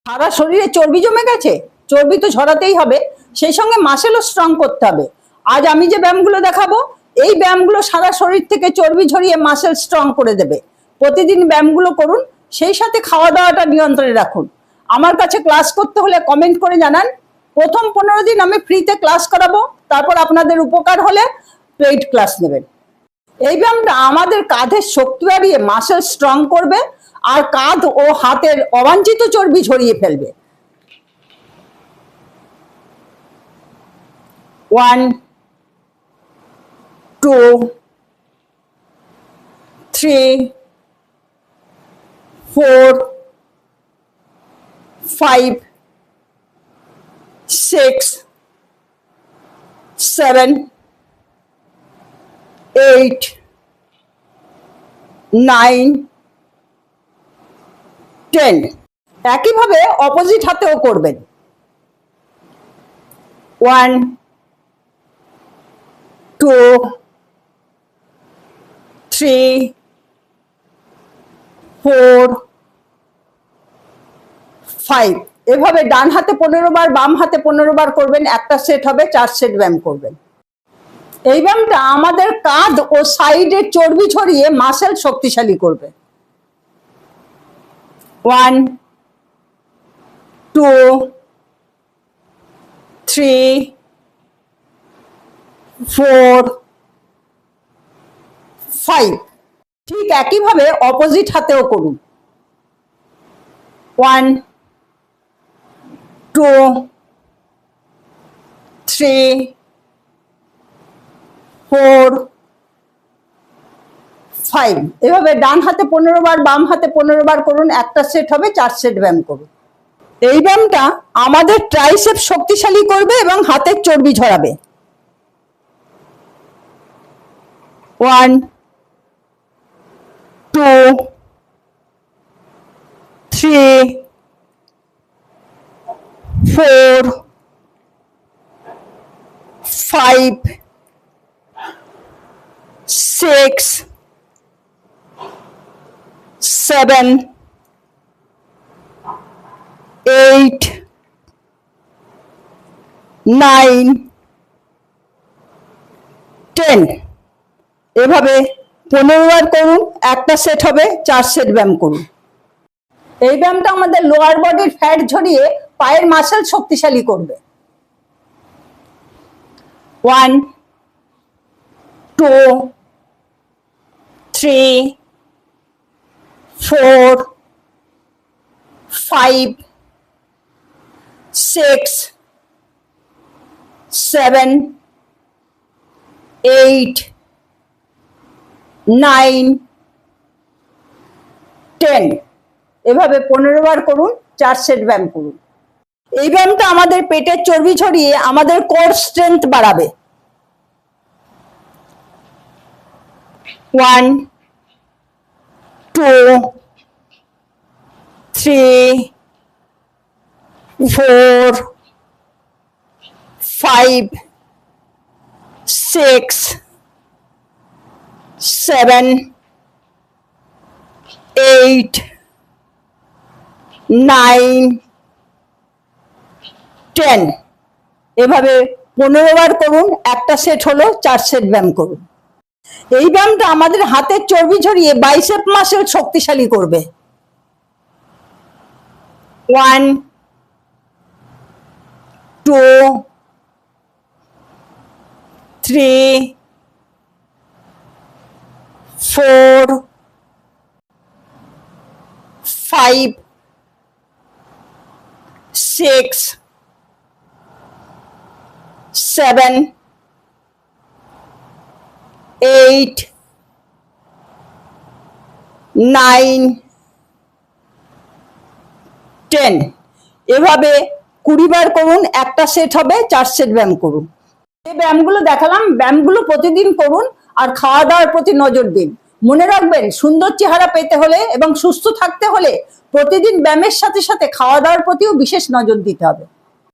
সারা শরীরে চর্বি জমে গেছে, চর্বি তো ঝরাতেই হবে, সেই সঙ্গে মাসেলও স্ট্রং করতে হবে। আজ আমি যে ব্যায়ামগুলো দেখাবো, এই ব্যায়ামগুলো সারা শরীর থেকে চর্বি ঝরিয়ে মাসেল স্ট্রং করে দেবে। প্রতিদিন ব্যায়ামগুলো করুন, সেই সাথে খাওয়া দাওয়াটা নিয়ন্ত্রণে রাখুন। আমার কাছে ক্লাস করতে হলে কমেন্ট করে জানান। প্রথম 15 দিন আমি ফ্রিতে ক্লাস করাবো, তারপর আপনাদের উপকার হলে পেইড ক্লাস নেবেন। এই ব্যায়ামটা আমাদের কাঁধের শক্তি বাড়িয়ে মাসেল স্ট্রং করবে আর কাঁধ ও হাতের অবাঞ্ছিত চর্বি ঝরিয়ে ফেলবে। 1 2 3 4 5 6 7 8 9 10। একইভাবে অপোজিট হাতেও করবেন। 1 2 3 4 5। এভাবে ডান হাতে 15 বার, বাম হাতে 15 বার করবেন। একটা সেট হবে, 4 সেট ব্যায়াম করবেন। এই ব্যায়ামটা আমাদের কাঁধ ও সাইডের চর্বি ছড়িয়ে মাসেল শক্তিশালী করবে। 1 2 3 4 5। ঠিক একইভাবে অপোজিট হাতেও করুন। 1 2 3 4 5। এভাবে ডান হাতে 15 বার, বাম হাতে 15 বার করুন। একটা সেট হবে, 4 সেট ব্যায়াম করুন। এই ব্যায়ামটা আমাদের ট্রাইসেপ শক্তিশালী করবে এবং হাতের চর্বি ঝরাবে। 1 2 3 4 5 6 7 8 9 10। এভাবে 15 বার করুন। একটা সেট হবে, 4 সেট ব্যায়াম করুন। এই ব্যায়ামটা আমাদের লোয়ার বডির ফ্যাট ঝরিয়ে পায়ের মাসেল শক্তিশালী করবে। 1 2 3 4 5 6 7 8 9 10। এভাবে 15 বার করুন, 4 সেট ব্যায়াম করুন। এই ব্যায়ামটা আমাদের পেটের চর্বি ছড়িয়ে আমাদের কোর স্ট্রেংথ বাড়াবে। 1 2 3 4 5 6 7 8 9 10। এভাবে 15 বার করুন। একটা সেট হলো, 4 সেট ব্যায়াম করুন। এই ব্যায়ামটা আমাদের হাতের চর্বি ঝরিয়ে বাইসেপ মাসেল শক্তিশালী করবে। 1 2 3 4 5 6 7 8 9 10। এভাবে 20 বার করুন। একটা সেট হবে, 4 সেট ব্যায়াম করুন। এই ব্যায়ামগুলো দেখালাম, ব্যায়ামগুলো প্রতিদিন করুন আর খাওয়া দাওয়ার প্রতি নজর দিন। মনে রাখবেন, সুন্দর চেহারা পেতে হলে এবং সুস্থ থাকতে হলে প্রতিদিন ব্যায়ামের সাথে সাথে খাওয়া দাওয়ার প্রতিও বিশেষ নজর দিতে হবে।